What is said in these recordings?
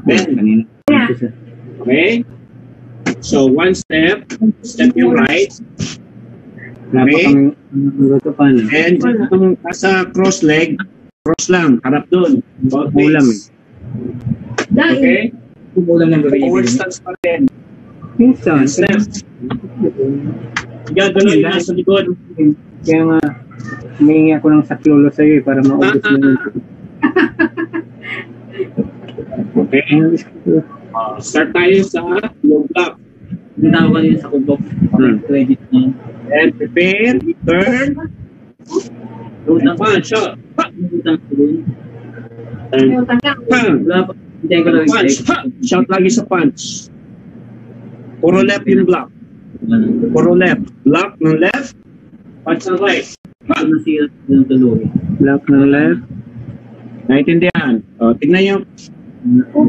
Then, okay? So, one step yung right. Okay? And itong sa cross leg, cross lang, harap dun. Both ways. Okay? Forward stance pa rin. Minsan. Step. Yan, doon yung nasa likod. Kaya nga, humingi ako ng saklolo sa'yo para maubos mo yun. Okay. Start tayo sa low block. Ang tawag yun sa kubok. Credit niya. And prepare, turn, and punch, shot. And punch, shout lagi sa punch. Puro left yung block. Puro left. Block ng left, punch ng right. Block ng left. Naintindihan? O, tignan yung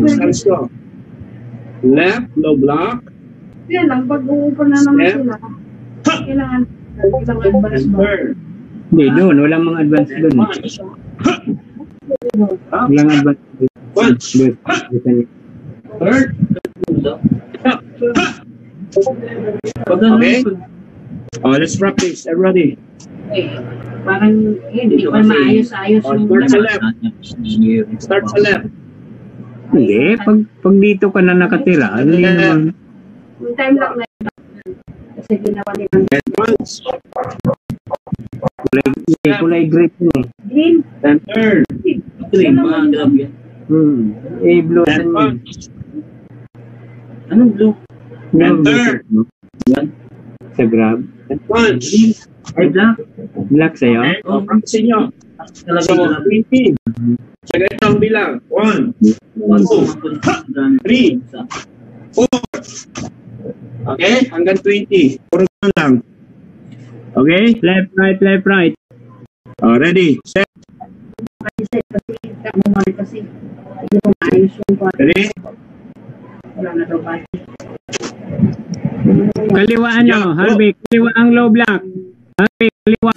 stance ko. Left, low block. Yan lang, pag-uupan na naman sila. Kailangan advance ba? Hindi, doon. Walang mga advance doon. Walang advance doon. Punch. Third. Okay? Oh, let's practice, everybody. Parang hindi pa maayos-ayos yung Start sa left. Start sa left. Hindi. Pag dito ka na nakatira, hindi naman. yung time lang na ito. Kasi ginawa nila. And punch. Kulay green mo. Green. And turn. Green, mga grab yan. Blue. And punch. Anong blue? And turn. Yan. Sa grab. And punch. Ay, black. Black sa'yo? Okay? O, practice nyo. So, 20. Sa ganitong bilang. 1, 2, 3, 4. Okay? Hanggang 20. Puro lang. Okay? Left, right. Oh, ready? Set. Kasi hindi ko maayos yung part. Ready? Wala na daw ba? Kaliwa ano, Harvey. Kaliwa ang low block. Harvey, kaliwa.